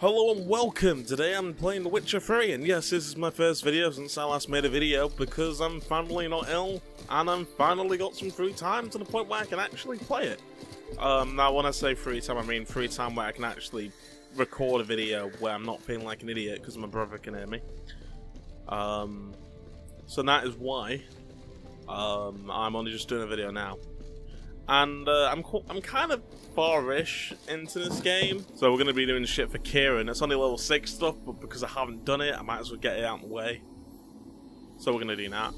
Hello and welcome! Today I'm playing The Witcher 3, and yes, this is my first video since I last made a video because I'm finally not ill and I'm finally got some free time to the point where I can actually play it. Now when I say free time, I mean free time where I can actually record a video where I'm not feeling like an idiot because my brother can hear me. So that is why I'm only just doing a video now. And I'm kind of far-ish into this game, so we're going to be doing shit for Kieran. It's only level 6 stuff, but because I haven't done it, I might as well get it out of the way. So we're going to do that.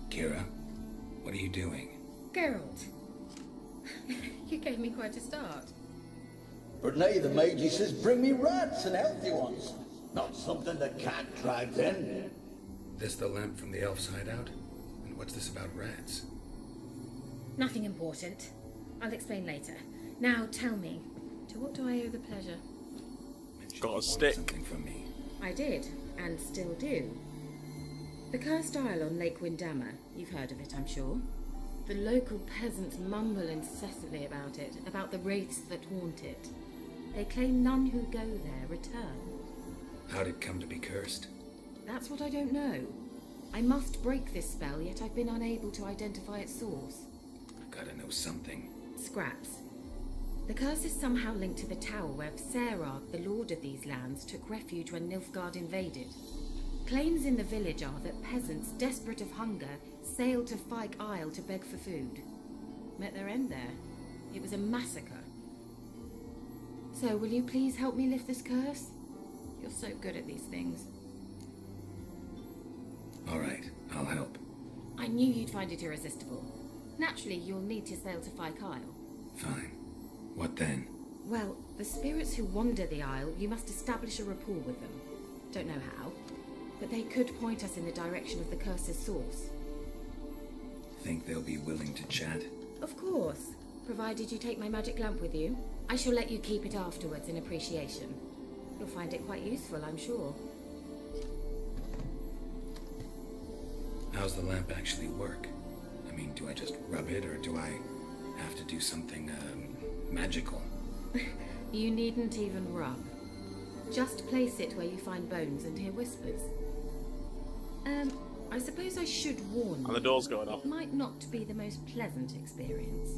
Kira, what are you doing? Geralt, you gave me quite a start. But now the mage says bring me rats and healthy ones. Not something the cat dragged in. This the lamp from the elf's hideout? And what's this about rats? Nothing important. I'll explain later. Now tell me, to what do I owe the pleasure? Got a stick. Something from me. I did, and still do. The cursed isle on Lake Windammer. You've heard of it, I'm sure. The local peasants mumble incessantly about it, about the wraiths that haunt it. They claim none who go there return. How'd it come to be cursed? That's what I don't know. I must break this spell, yet I've been unable to identify its source. I've gotta know something. Scraps. The curse is somehow linked to the tower where Serag, the lord of these lands, took refuge when Nilfgaard invaded. Claims in the village are that peasants, desperate of hunger, sailed to Fyke Isle to beg for food. Met their end there. It was a massacre. So, will you please help me lift this curse? You're so good at these things. Alright, I'll help. I knew you'd find it irresistible. Naturally, you'll need to sail to Fyke Isle. Fine. What then? Well, the spirits who wander the isle, you must establish a rapport with them. Don't know how, but they could point us in the direction of the curse's source. Think they'll be willing to chat? Of course, provided you take my magic lamp with you. I shall let you keep it afterwards in appreciation. You'll find it quite useful, I'm sure. How's the lamp actually work? I mean, do I just rub it, or do I have to do something, magical? You needn't even rub. Just place it where you find bones and hear whispers. I suppose I should warn you. And the door's going off. It might not be the most pleasant experience.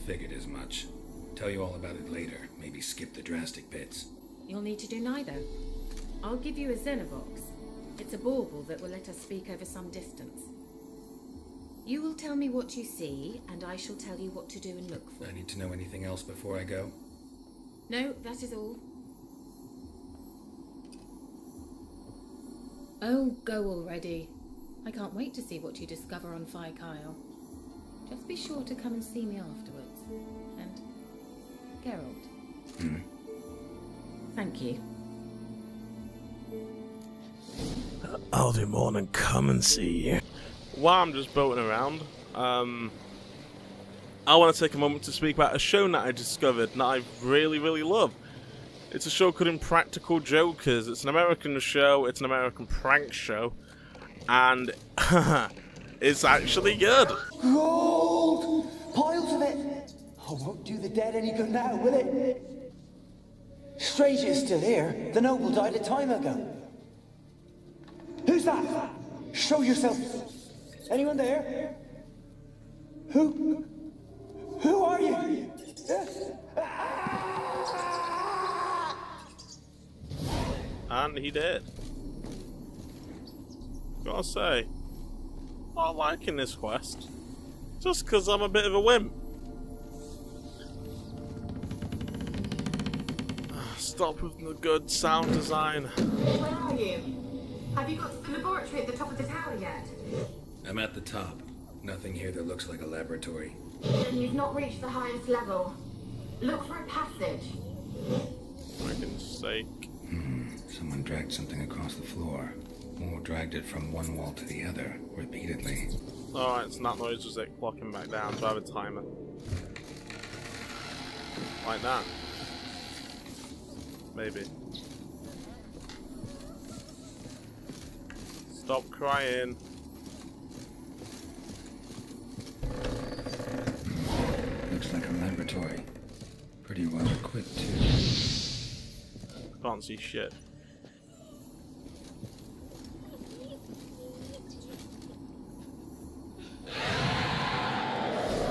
Figured as much. Tell you all about it later. Maybe skip the drastic bits. You'll need to do neither. I'll give you a Xenovox. It's a bauble that will let us speak over some distance. You will tell me what you see, and I shall tell you what to do and look for. I need to know anything else before I go? No, that is all. Oh, go already. I can't wait to see what you discover on Fyke Isle. Just be sure to come and see me afterwards. And Geralt. Thank you. I'll do more than come and see you. While I'm just boating around, I want to take a moment to speak about a show that I discovered that I really, really love. It's a show called Impractical Jokers. It's an American show, it's an American prank show, and it's actually good. Gold! Piles of it! Oh, won't do the dead any good now, will it? Strange it's still here. The noble died a time ago. Who's that? Show yourself. Anyone there? Who are you? And he did. Gotta say, not liking this quest. Just because I'm a bit of a wimp. Stop with the good sound design. Where are you? Have you got to the laboratory at the top of the tower yet? I'm at the top. Nothing here that looks like a laboratory. Then you've not reached the highest level. Look for a passage. For goodness sake. Someone dragged something across the floor. Or dragged it from one wall to the other, repeatedly. Alright, it's not noise, just like clocking back down, so I have a timer. Like that. Maybe. Stop crying. Looks like a laboratory. Pretty well equipped, too. Can't see shit.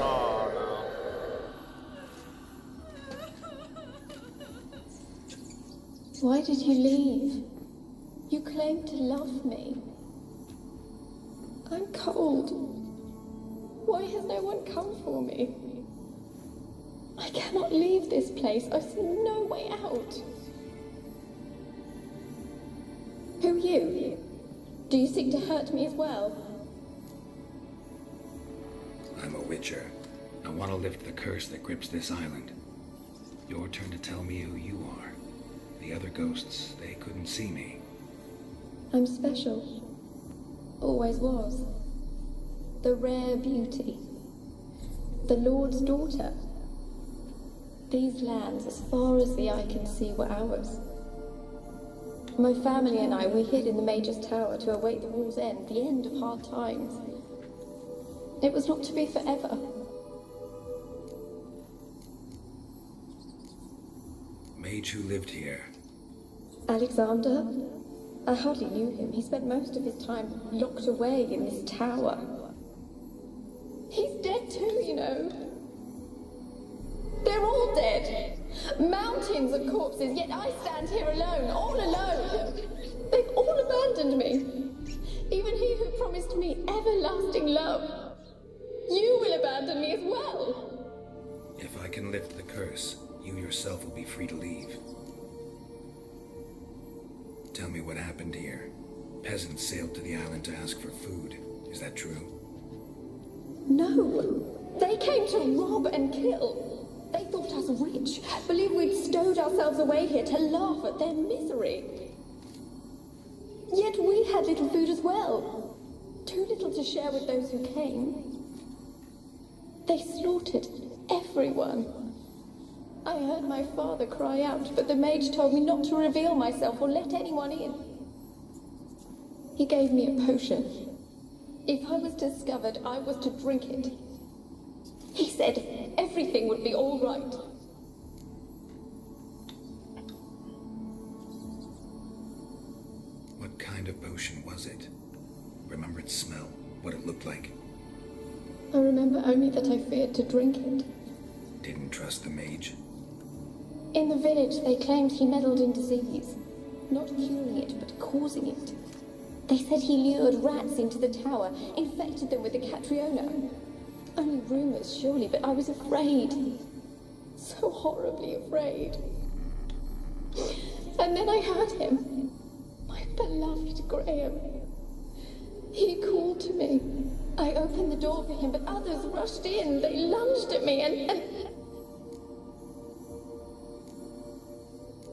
Oh no. Why did you leave? You claimed to love me. I'm cold. Why has no one come for me? I cannot leave this place. I see no way out. Who are you? Do you seek to hurt me as well? I'm a witcher. I want to lift the curse that grips this island. Your turn to tell me who you are. The other ghosts, they couldn't see me. I'm special. Always was. The rare beauty. The Lord's daughter. These lands, as far as the eye can see, were ours. My family and I, we hid in the Major's Tower to await the war's end, the end of hard times. It was not to be forever. Mage who lived here. Alexander? I hardly knew him. He spent most of his time locked away in this tower. He's dead too, you know. They're all dead. Mountains of corpses, yet I stand here alone, all alone. They've all abandoned me. Even he who promised me everlasting love. You will abandon me as well. If I can lift the curse, you yourself will be free to leave. Tell me what happened here. Peasants sailed to the island to ask for food. Is that true? No. They came to rob and kill. They thought us rich, believed we'd stowed ourselves away here to laugh at their misery. Yet we had little food as well. Too little to share with those who came. They slaughtered everyone. I heard my father cry out, but the mage told me not to reveal myself or let anyone in. He gave me a potion. If I was discovered, I was to drink it. He said everything would be all right. What kind of potion was it? Remember its smell? What it looked like? I remember only that I feared to drink it. Didn't trust the mage? In the village, they claimed he meddled in disease. Not curing it, but causing it. They said he lured rats into the tower, infected them with the Catriona. Only rumors, surely, but I was afraid. So horribly afraid. And then I heard him. My beloved Graham. He called to me. I opened the door for him, but others rushed in. They lunged at me and...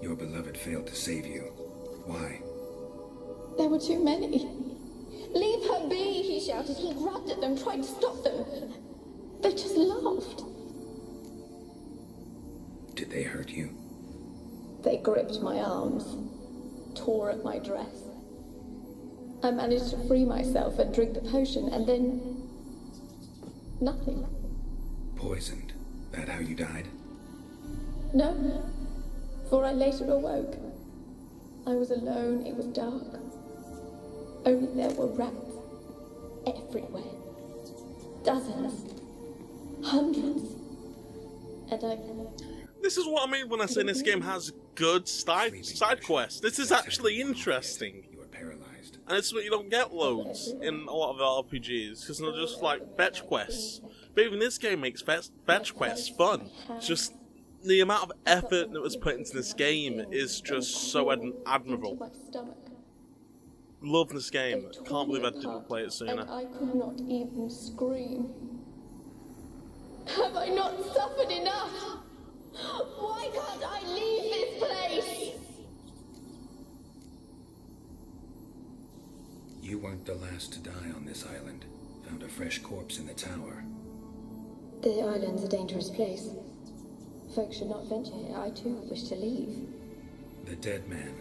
Your beloved failed to save you. Why? There were too many. Leave her be, he shouted. He grabbed at them, tried to stop them. They just laughed. Did they hurt you? They gripped my arms, tore at my dress. I managed to free myself and drink the potion, and then... nothing. Poisoned? That how you died? No, for I later awoke. I was alone, it was dark. Only there were rats everywhere. Dozens. Hundreds. And I... This is what I mean when I say this game has good side quests. This is actually interesting. You were paralyzed. And it's what you don't get loads in a lot of RPGs, because they're just like fetch quests. But even this game makes fetch quests fun. It's just the amount of effort that was put into this game is just so admirable. Love this game. Can't believe I didn't play it sooner. And I could not even scream. Have I not suffered enough? Why can't I leave this place? You weren't the last to die on this island. Found a fresh corpse in the tower. The island's a dangerous place. Folks should not venture here. I too wish to leave. The dead man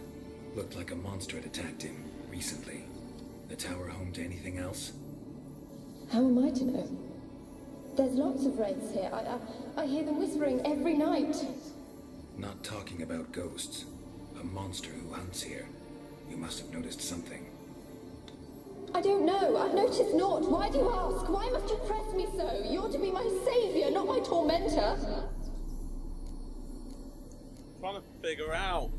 looked like a monster had attacked him recently. The tower home to anything else? How am I to know? There's lots of wraiths here. I hear them whispering every night. Not talking about ghosts. A monster who hunts here. You must have noticed something. I don't know. I've noticed naught. Why do you ask? Why must you press me so? You're to be my savior, not my tormentor. Trying to figure out.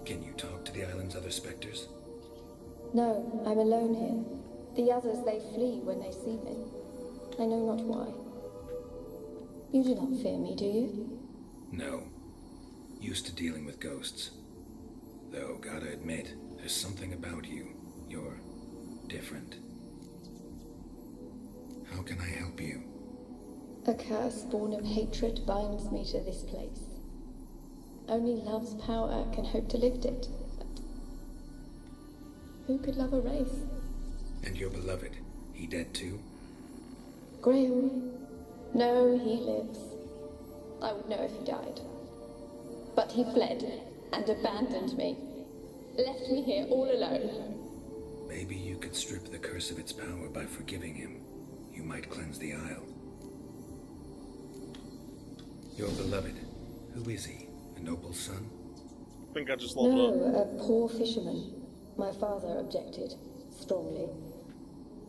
Can you talk to the island's other specters? No, I'm alone here. The others, they flee when they see me. I know not why. You do not fear me, do you? No. Used to dealing with ghosts. Though, gotta admit, there's something about you. You're different. How can I help you? A curse born of hatred binds me to this place. Only love's power can hope to lift it. But who could love a race? And your beloved, he dead too? Graham? No, he lives. I would know if he died. But he fled and abandoned me. Left me here all alone. Maybe you could strip the curse of its power by forgiving him. You might cleanse the Isle. Your beloved, who is he? A noble son? I think I just logged up. No, a poor fisherman. My father objected, strongly.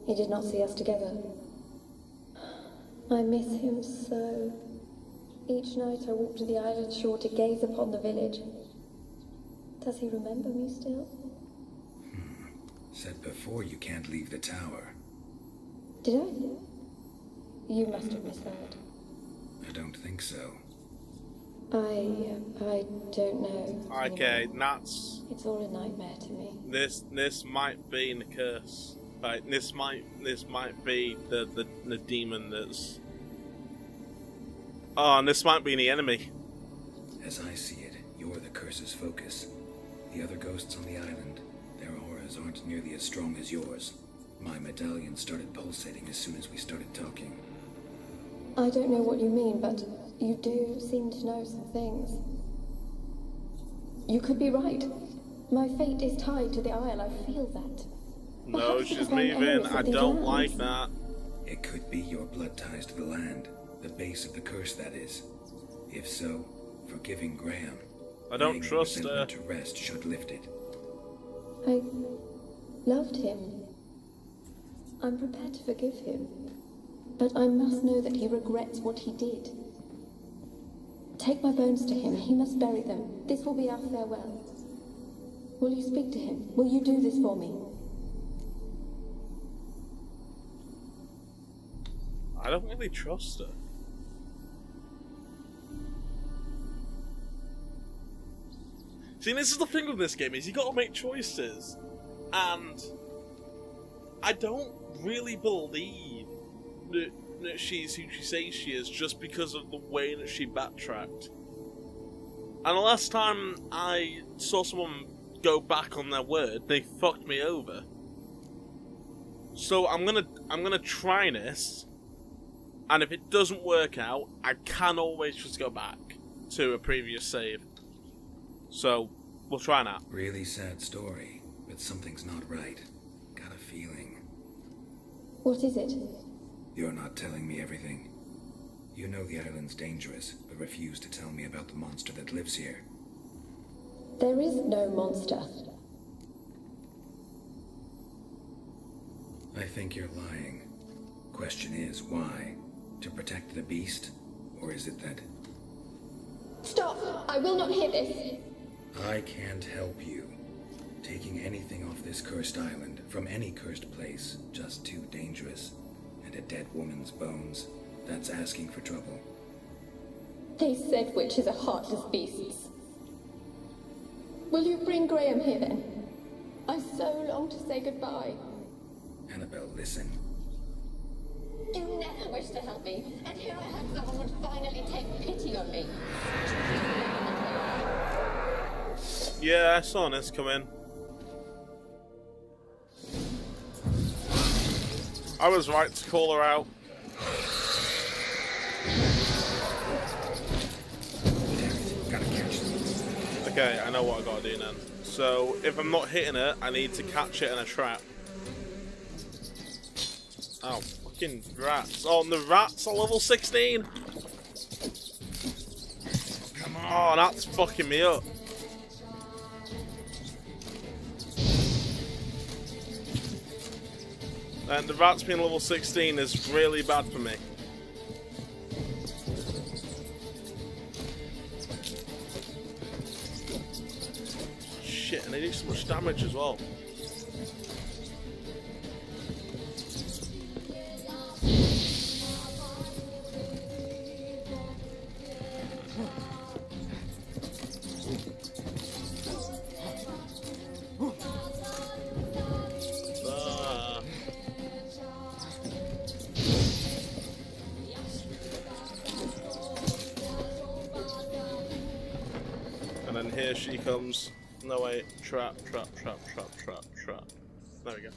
He did not see us together. I miss him so. Each night I walk to the island shore to gaze upon the village. Does he remember me still? Said before you can't leave the tower. Did I? You must have misheard. I don't think so. I don't know. Okay, anymore. that's It's all a nightmare to me. this might be the curse. Right, this might be the demon that's. Oh, and this might be the enemy. As I see it, you're the curse's focus. The other ghosts on the island, their auras aren't nearly as strong as yours. My medallion started pulsating as soon as we started talking. I don't know what you mean, but you do seem to know some things. You could be right. My fate is tied to the Isle, I feel that. No, Perhaps she's because I'm leaving. heiress of I these don't lands. like that. It could be your blood ties to the land, the base of the curse, that is. If so, forgiving Graham. I don't laying the trust resentment her. to rest should lift it. I loved him. I'm prepared to forgive him. But I must know that he regrets what he did. Take my bones to him. He must bury them. This will be our farewell. Will you speak to him? Will you do this for me? I don't really trust her. See, this is the thing with this game, is you gotta make choices. And I don't really believe that she's who she says she is just because of the way that she backtracked. And the last time I saw someone go back on their word, they fucked me over. So I'm gonna try this. And if it doesn't work out, I can always just go back to a previous save. So, we'll try that. Really sad story, but something's not right. Got a feeling. What is it? You're not telling me everything. You know the island's dangerous, but refuse to tell me about the monster that lives here. There is no monster. I think you're lying. Question is, why? To protect the beast? Or is it that Stop! I will not hear this! I can't help you? Taking anything off this cursed island, from any cursed place, just too dangerous. And a dead woman's bones, that's asking for trouble. They said witches are heartless beasts. Will you bring Graham here then? I so long to say goodbye. Annabelle, listen. You never wished to help me, and here I heard someone would finally take pity on me. Yeah, I saw this come in. I was right to call her out. Gotta catch this. Okay, I know what I gotta do then. So, if I'm not hitting it, I need to catch it in a trap. Oh, fucking rats. Oh, and the rats are level 16! Come Oh, that's fucking me up. And the rats being level 16 is really bad for me. Shit, and they do so much damage as well. And then here she comes. No way. Trap. There we go.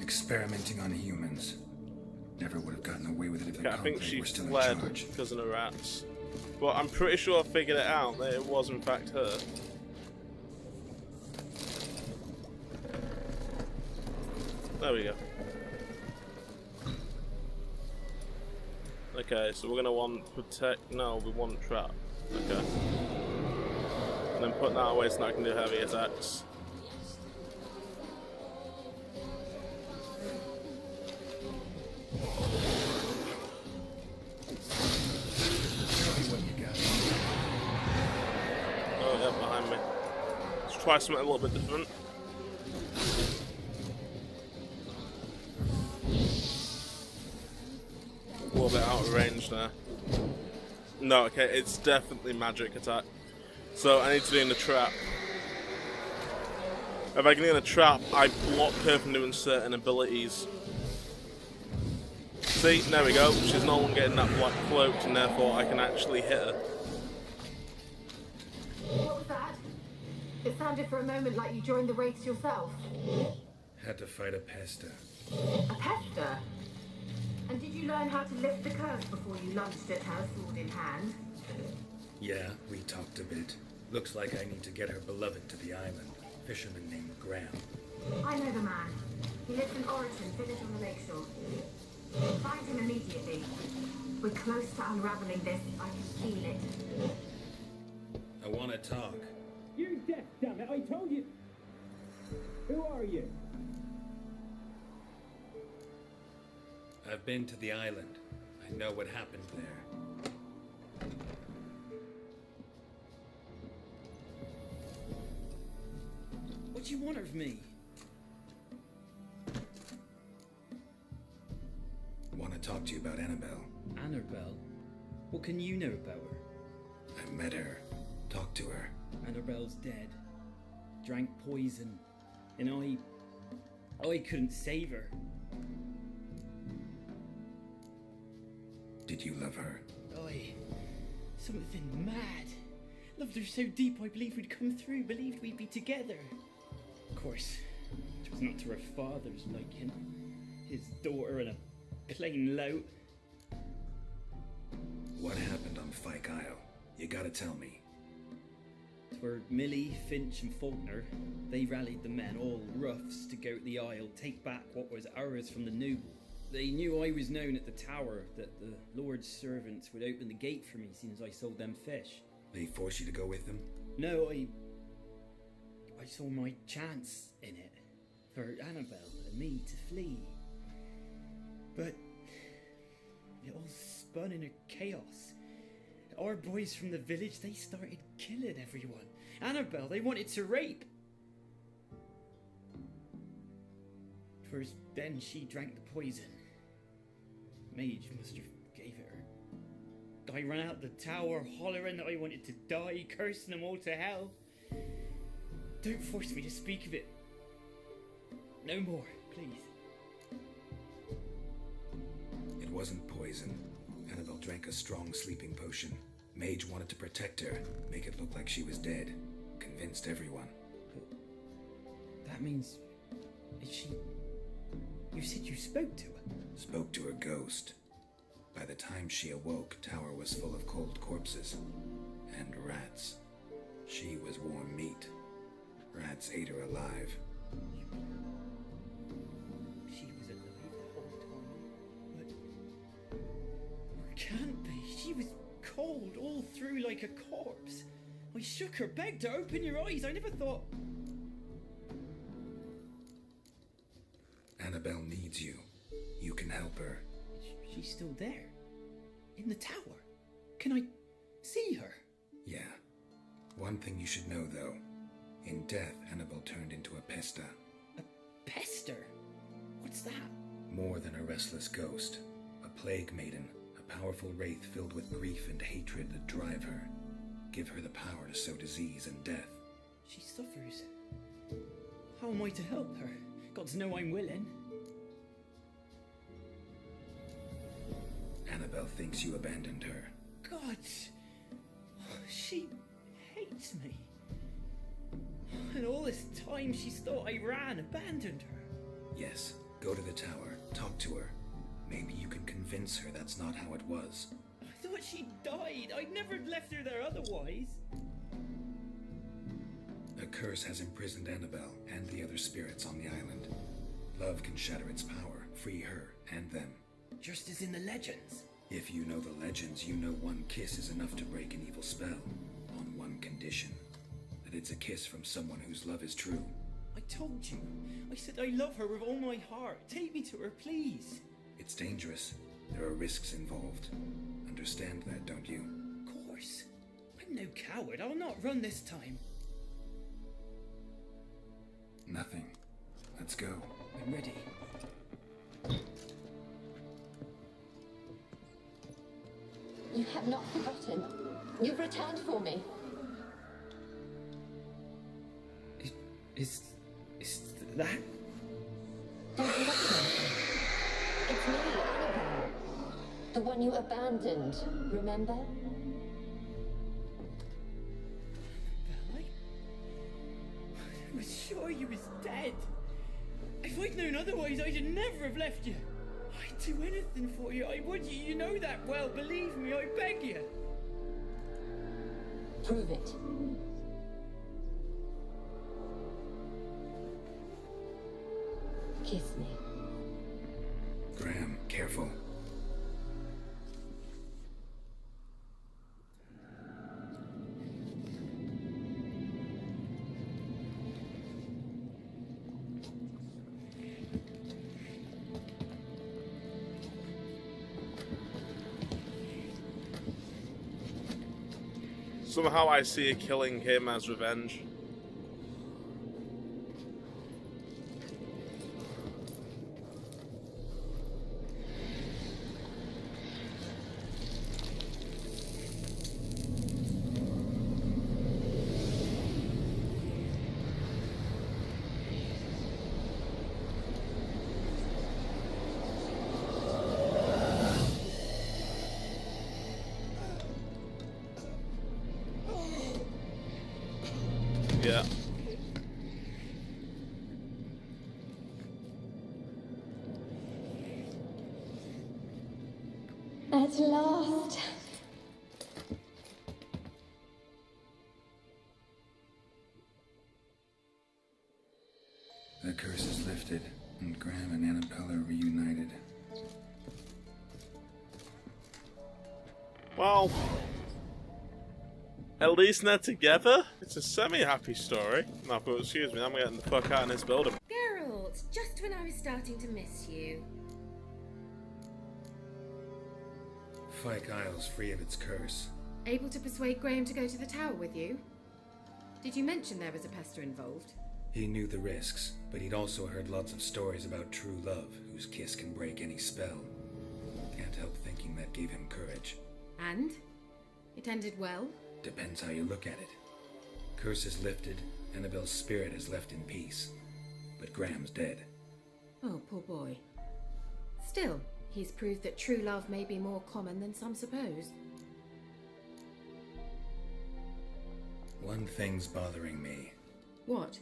Experimenting on humans. Never would have gotten away with it if the Okay, I think Conclave she were still in fled charge. because of the rats. But I'm pretty sure I figured it out that it was in fact her. There we go. Okay, so we're gonna want protect. No, we want trap. Okay. And then put that away so I can do heavy attacks. Oh, yeah, behind me. Let's try something a little bit different. A little bit out of range there. No, okay, it's definitely magic attack. So I need to do in the trap. If I can do in a trap, I block her from doing certain abilities. See, there we go. She's no longer getting that black cloak, and therefore I can actually hit her. What was that? It sounded for a moment like you joined the wraiths yourself. Had to fight a pester. A pester? And did you learn how to lift the curse before you lunged at her, sword in hand? Yeah, we talked a bit. Looks like I need to get her beloved to the island. Fisherman named Graham. I know the man. He lives in Oriton, village on the lakeshore. Find him immediately. We're close to unraveling this. I can feel it. I want to talk. You're deaf, damn it! I told you. Who are you? I've been to the island. I know what happened there. What do you want of me? Want to talk to you about Annabelle. Annabelle? What can you know about her? I met her. Talked to her. Annabelle's dead. Drank poison. And I couldn't save her. Did you love her? Something mad. Loved her so deep I believed we'd come through, believed we'd be together. Of course, it was not to her father's liking. His daughter and a plain lout. What happened on Fyke Isle? You gotta tell me. Twere Millie, Finch and Faulkner. They rallied the men, all roughs, to go to the Isle, take back what was ours from the noble. They knew I was known at the tower, that the Lord's servants would open the gate for me soon as I sold them fish. They forced you to go with them? No, I saw my chance in it, for Annabelle and me to flee. But it all spun in a chaos. Our boys from the village, they started killing everyone. Annabelle, they wanted to rape. First, then she drank the poison. Mage must have gave it her. I ran out the tower, hollering that I wanted to die, cursing them all to hell. Don't force me to speak of it. No more, please. It wasn't poison. Annabelle drank a strong sleeping potion. Mage wanted to protect her, make it look like she was dead. Convinced everyone. But that means... Is she... You said you spoke to her? Spoke to her ghost. By the time she awoke, tower was full of cold corpses. And rats. She was warm meat. Rats ate her alive. She was alive the whole time. can't be. She was cold all through like a corpse. I shook her, begged her, open your eyes. I never thought... Annabelle needs you. You can help her. She's still there. In the tower. Can I see her? Yeah. One thing you should know, though. In death, Annabelle turned into a pesta. A pester? What's that? More than a restless ghost. A plague maiden. A powerful wraith filled with grief and hatred that drive her. Give her the power to sow disease and death. She suffers. How am I to help her? Gods know I'm willing. Annabelle thinks you abandoned her. God, she hates me. And all this time she's thought I abandoned her. Yes, go to the tower, talk to her. Maybe you can convince her that's not how it was. I thought she died. I'd never left her there otherwise. A curse has imprisoned Annabelle and the other spirits on the island. Love can shatter its power, free her and them. Just as in the legends. If you know the legends, you know one kiss is enough to break an evil spell. On one condition. That it's a kiss from someone whose love is true. I told you. I said I love her with all my heart. Take me to her, please. It's dangerous. There are risks involved. Understand that, don't you? Of course. I'm no coward. I'll not run this time. Nothing. Let's go. I'm ready. You have not forgotten. You've returned for me. Is that? Don't forget me. It's me, Annabelle. The one you abandoned, remember? I was sure you was dead. If I'd known otherwise, I'd never have left you. I'd do anything for you. I would. You know that well. Believe me, I beg you. Prove it. Kiss me. Graham, careful. Somehow I see her killing him as revenge. Yeah. At last. The curse is lifted, and Graham and Annabelle are reunited. Well, at least they're together. It's a semi-happy story. No, but excuse me, I'm getting the fuck out of this building. Geralt, just when I was starting to miss you. Fyke Isle's free of its curse. Able to persuade Graham to go to the tower with you? Did you mention there was a pester involved? He knew the risks, but he'd also heard lots of stories about true love, whose kiss can break any spell. Can't help thinking that gave him courage. And? It ended well? Depends how you look at it. Curse is lifted, Annabelle's spirit is left in peace. But Graham's dead. Oh, poor boy. Still, he's proved that true love may be more common than some suppose. One thing's bothering me. What?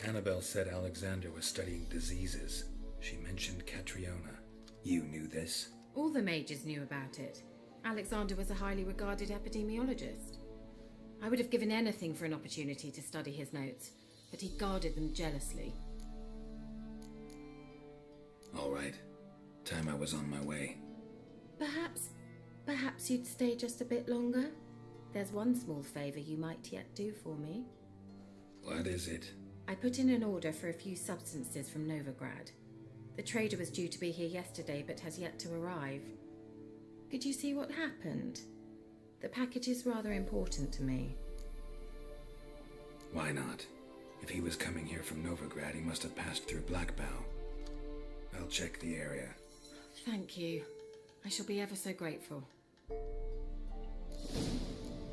Annabelle said Alexander was studying diseases. She mentioned Catriona. You knew this? All the mages knew about it. Alexander was a highly regarded epidemiologist. I would have given anything for an opportunity to study his notes, but he guarded them jealously. All right. Time I was on my way. Perhaps Perhaps you'd stay just a bit longer? There's one small favour you might yet do for me. What is it? I put in an order for a few substances from Novigrad. The trader was due to be here yesterday but has yet to arrive. Could you see what happened? The package is rather important to me. Why not? If he was coming here from Novigrad, he must have passed through Blackbow. I'll check the area. Thank you. I shall be ever so grateful.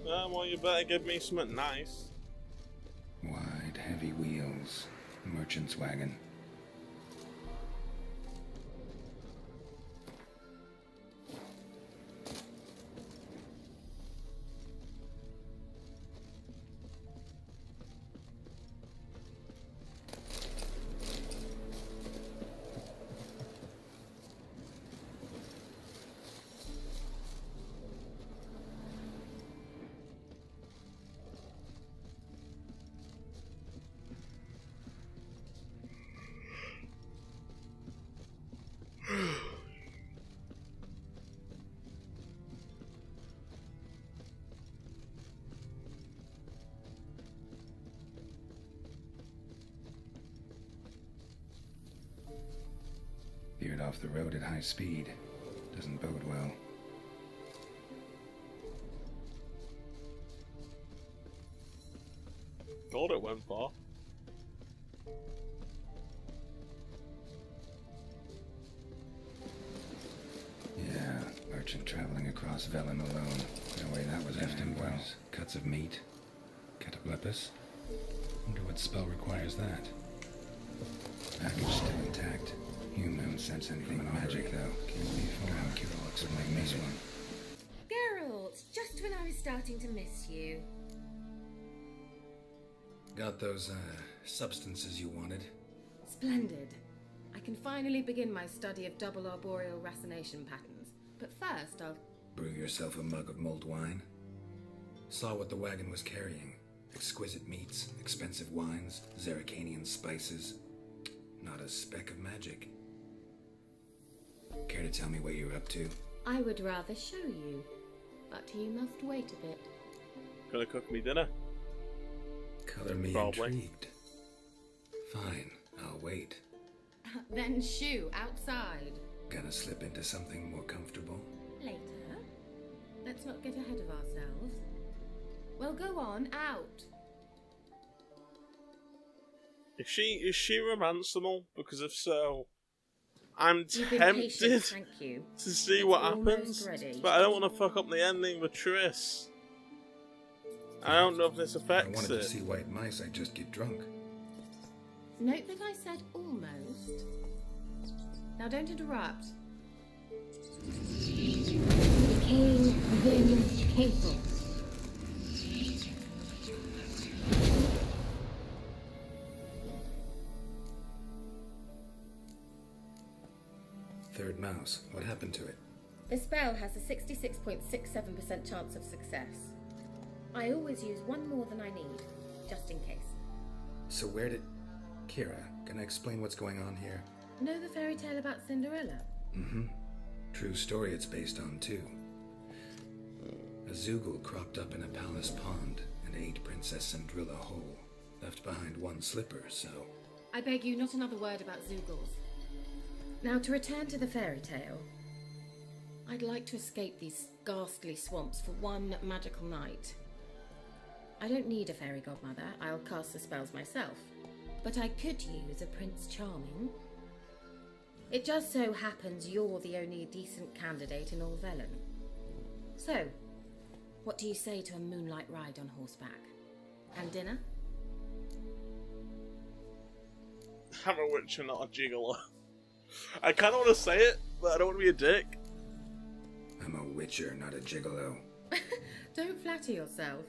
Well, you better give me something nice. Wide, heavy wheels. Merchant's wagon. Veered off the road at high speed. Doesn't bode well. Thought it went far. Yeah, merchant traveling across Velen alone. No way that was left him well. Cuts of meat. Cataplepus. Wonder what spell requires that. Package still intact. Human don't sense anything magic, though. Can't be far. Kira looks like this one. Geralt, just when I was starting to miss you. Got those, substances you wanted? Splendid. I can finally begin my study of double arboreal racination patterns. But first, I'll... Brew yourself a mug of mulled wine. Saw what the wagon was carrying. Exquisite meats, expensive wines, Zerrikanian spices. Not a speck of magic. Care to tell me what you're up to? I would rather show you, but you must wait a bit. Gonna cook me dinner? Color me Probably. intrigued. Fine, I'll wait. Then shoo, outside. Gonna slip into something more comfortable? Later. Let's not get ahead of ourselves. Well, go on, out. Is she romanceable? Because if so, I'm You've been tempted patient, thank you. to see It's what almost happens, ready. but I don't want to fuck up the ending with Triss. I don't know if this I affects wanted to it. see white mice, I'd just get drunk. Note that I said almost. Now don't interrupt. Became then capable. Third mouse, what happened to it? The spell has a 66.67% chance of success. I always use one more than I need, just in case. So where did... Kira, can I explain what's going on here? Know the fairy tale about Cinderella? Mm-hmm. True story it's based on, too. A Zoogle cropped up in a palace pond and ate Princess Cinderella whole. Left behind one slipper, so... I beg you, not another word about Zoogles. Now, to return to the fairy tale. I'd like to escape these ghastly swamps for one magical night. I don't need a fairy godmother, I'll cast the spells myself. But I could use a Prince Charming. It just so happens you're the only decent candidate in all Velen. So, what do you say to a moonlight ride on horseback? And dinner? I'm a witcher, not a gigolo. I kind of want to say it, but I don't want to be a dick. I'm a witcher, not a gigolo. Don't flatter yourself.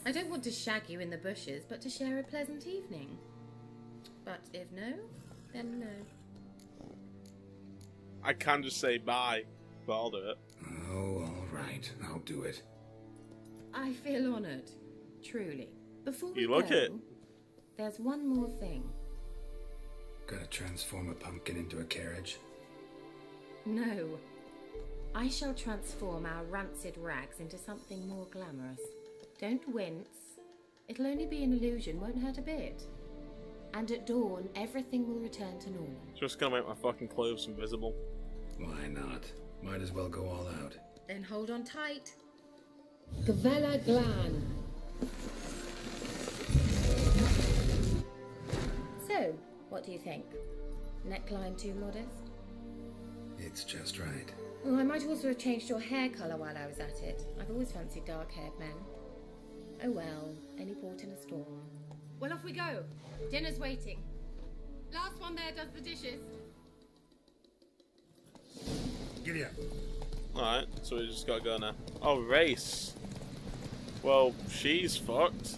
I don't want to shag you in the bushes, but to share a pleasant evening. But if no, then no. I can just say bye, but I'll do it. Oh, all right. I'll do it. I feel honoured, truly. Before we You look go, it. there's one more thing. Gotta transform a pumpkin into a carriage? No. I shall transform our rancid rags into something more glamorous. Don't wince. It'll only be an illusion, won't hurt a bit. And at dawn, everything will return to normal. Just gonna make my fucking clothes invisible. Why not? Might as well go all out. Then hold on tight. Gavella Glan. So, what do you think? Neckline too modest? It's just right. Oh, I might also have changed your hair colour while I was at it. I've always fancied dark-haired men. Oh well, any port in a storm. Well, off we go. Dinner's waiting. Last one there does the dishes. Giddy up. Alright, so we just gotta go now. Oh, race. Well, she's fucked.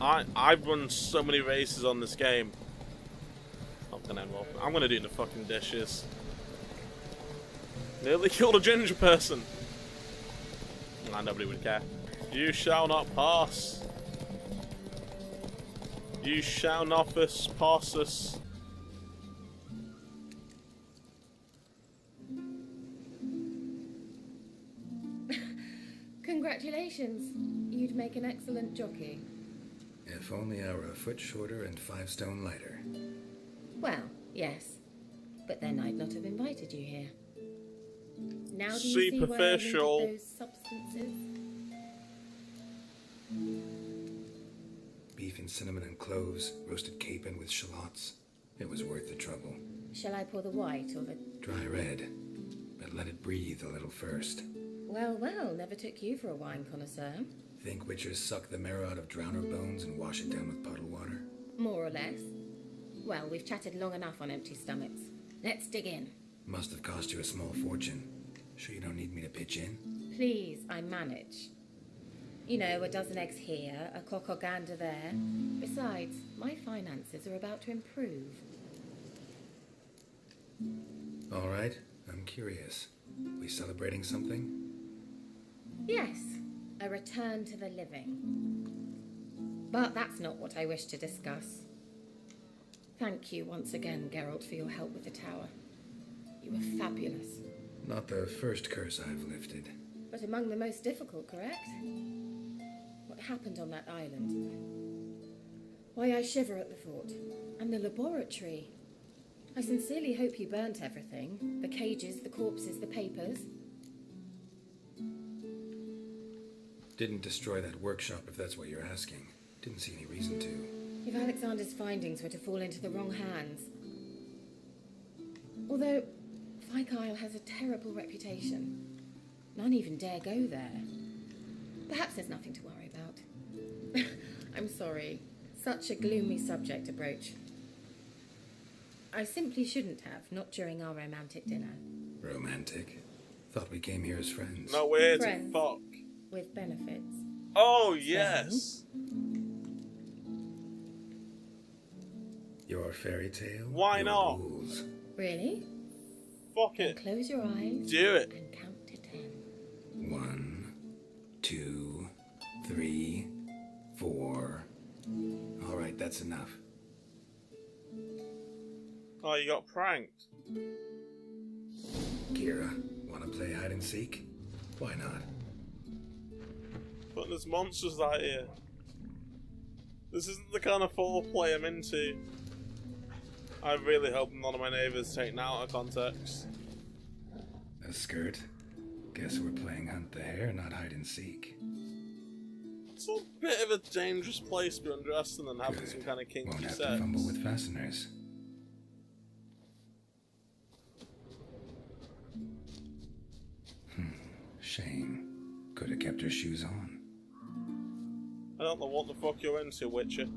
I've run so many races on this game. I'm gonna do the fucking dishes. Nearly killed a ginger person. Nah, nobody would care. You shall not pass. You shall not pass us. Congratulations. You'd make an excellent jockey. If only I were a foot shorter and 5 stone lighter. Well, yes. But then I'd not have invited you here. Now do you see where I linked those substances? Beef and cinnamon and cloves, roasted capon with shallots. It was worth the trouble. Shall I pour the white or the... Dry red, but let it breathe a little first. Well, well, never took you for a wine connoisseur. Think witchers suck the marrow out of drowner bones and wash it down with puddle water? More or less. Well, we've chatted long enough on empty stomachs. Let's dig in. Must have cost you a small fortune. Sure you don't need me to pitch in? Please, I manage. You know, a dozen eggs here, a cock or gander there. Besides, my finances are about to improve. All right, I'm curious. We celebrating something? Yes, a return to the living. But that's not what I wish to discuss. Thank you once again, Geralt, for your help with the tower. You were fabulous. Not the first curse I've lifted. But among the most difficult, correct? What happened on that island? Why, I shiver at the thought. And the laboratory. I sincerely hope you burnt everything. The cages, the corpses, the papers. Didn't destroy that workshop, if that's what you're asking. Didn't see any reason to. If Alexander's findings were to fall into the wrong hands. Although, Fyke Isle has a terrible reputation. None even dare go there. Perhaps there's nothing to worry about. I'm sorry. Such a gloomy subject to broach. I simply shouldn't have, not during our romantic dinner. Romantic? Thought we came here as friends. No, we're here to Friends. fuck. With benefits. Oh, yes. Your fairy tale? Why your not? Rules. Really? Fuck Then it. close your eyes. Do it. And count to 10. 1, 2, 3, 4. All right, that's enough. Oh, you got pranked. Kira, wanna play hide and seek? Why not? But there's monsters out here. This isn't the kind of foreplay I'm into. I really hope none of my neighbours take that out of context. A skirt? Guess we're playing hunt the hare, not hide and seek. It's a bit of a dangerous place to be undressed and then having Good. some kind of kinky Won't have sex. to fumble with fasteners. Shame. Could have kept her shoes on. I don't know what the fuck you're into, Witcher.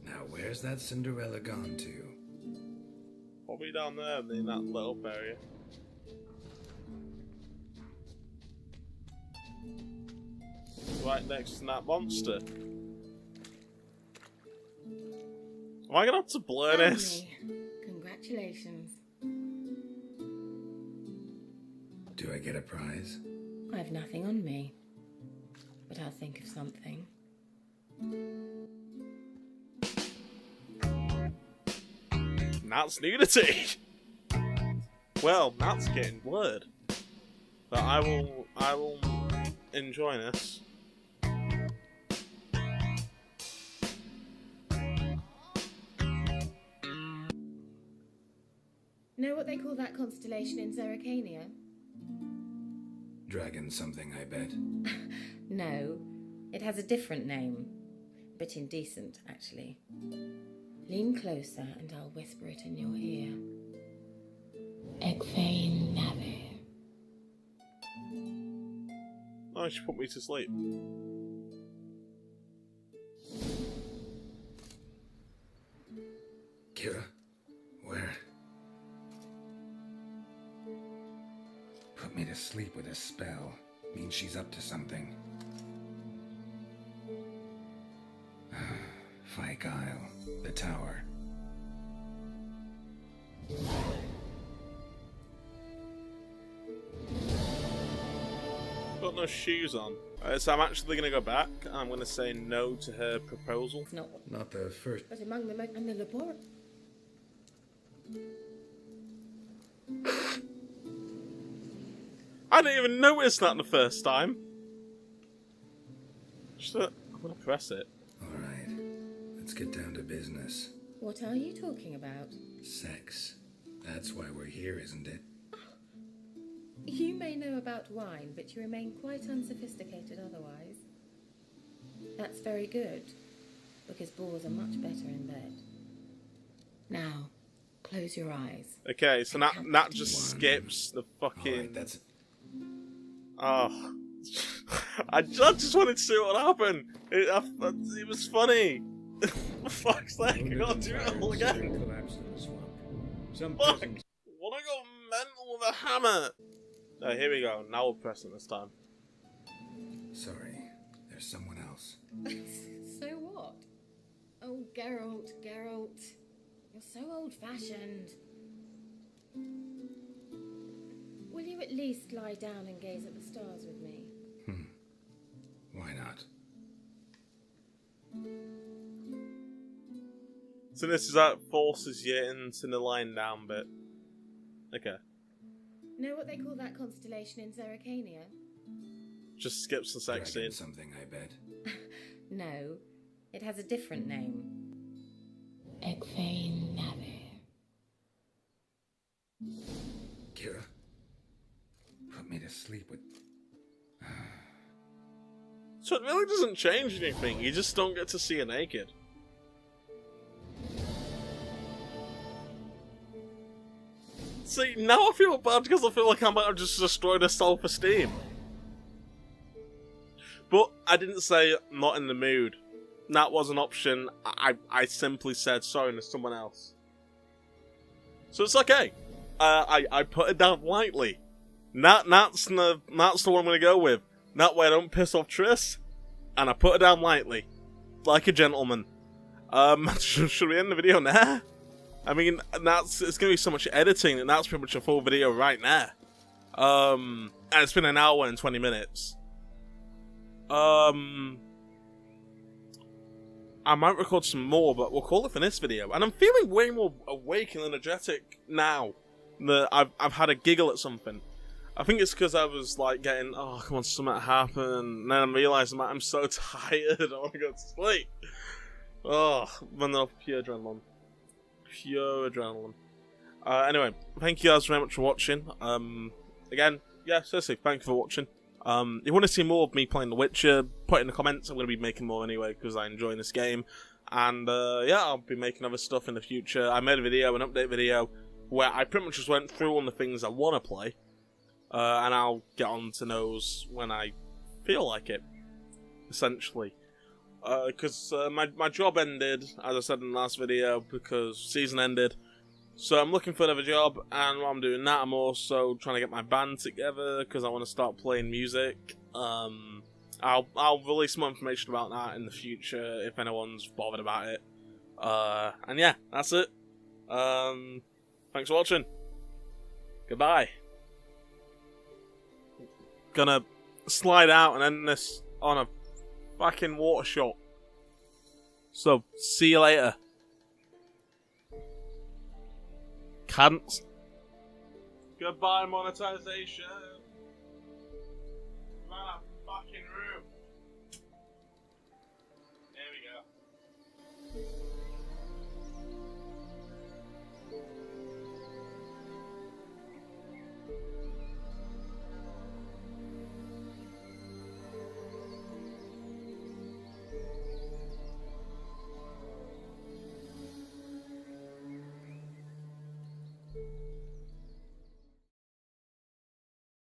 Now where's that Cinderella gone to? Probably down there in that little area. Right next to that monster. Am I gonna have to blur this? Family. Congratulations. Do I get a prize? I have nothing on me. But I'll think of something. That's nudity! Well, that's getting blurred. But I will enjoy this. Know what they call that constellation in Zerrikania? Dragon something, I bet. No, it has a different name. A bit indecent, actually. Lean closer and I'll whisper it in your ear. Egfain Nave. Oh, she put me to sleep. Kira? Where? Put me to sleep with a spell. Means she's up to something. Fyke Isle. The tower. Got no shoes on. So I'm actually going to go back. I'm going to say no to her proposal. It's not. Not the first. But among them and the laboratory. I didn't even notice that the first time. I'm going to press it. Alright. Let's get down to business. What are you talking about? Sex. That's why we're here, isn't it? You may know about wine, but you remain quite unsophisticated otherwise. That's very good, because boars are much better in bed. Now, close your eyes. Okay, so that just skips the fucking... Alright, that's... Oh. I just wanted to see what happened. It was funny. For fuck's sake, I gotta do it all again. Collapsed in the swamp. Some Fuck! prisons What, I got mental with a hammer? Oh, here we go. Now we'll press it this time. Sorry. There's someone else. So what? Oh, Geralt. You're so old-fashioned. Will you at least lie down and gaze at the stars with me? Why not? So this is that forces you into the lying down bit. Okay. Know what they call that constellation in Zerrikania? Just skips the sex scene. Dragon something, I bet. No, it has a different name. Egfain Nave. Kira? Put me to sleep with... So it really doesn't change anything. You just don't get to see her naked. See, now I feel bad because I feel like I might have just destroyed her self-esteem. But I didn't say not in the mood. That was an option. I simply said sorry to someone else. So it's okay. I put it down lightly. That's the one I'm gonna go with. That way I don't piss off Triss, and I put it down lightly, like a gentleman. Should we end the video now? I mean, it's gonna be so much editing, and that's pretty much a full video right now. And it's been an hour and 20 minutes. I might record some more, but we'll call it for this video. And I'm feeling way more awake and energetic now that I've had a giggle at something. I think it's because I was like getting, oh, come on, something happened. And then I'm realising I'm so tired, I want to go to sleep. Oh, running off pure adrenaline. Pure adrenaline. Anyway, thank you guys very much for watching. Again, yeah, seriously, thank you for watching. If you want to see more of me playing The Witcher, put it in the comments. I'm going to be making more anyway because I enjoy this game. And yeah, I'll be making other stuff in the future. I made a video, an update video, where I pretty much just went through all the things I want to play. And I'll get on to those when I feel like it, essentially. Because my job ended, as I said in the last video, because season ended. So I'm looking for another job, and while I'm doing that, I'm also trying to get my band together, because I want to start playing music. I'll release more information about that in the future, if anyone's bothered about it. And yeah, that's it. Thanks for watching. Goodbye. Gonna slide out and end this on a fucking water shot. So, see you later. Cunts. Goodbye, monetization. Run a fucking room.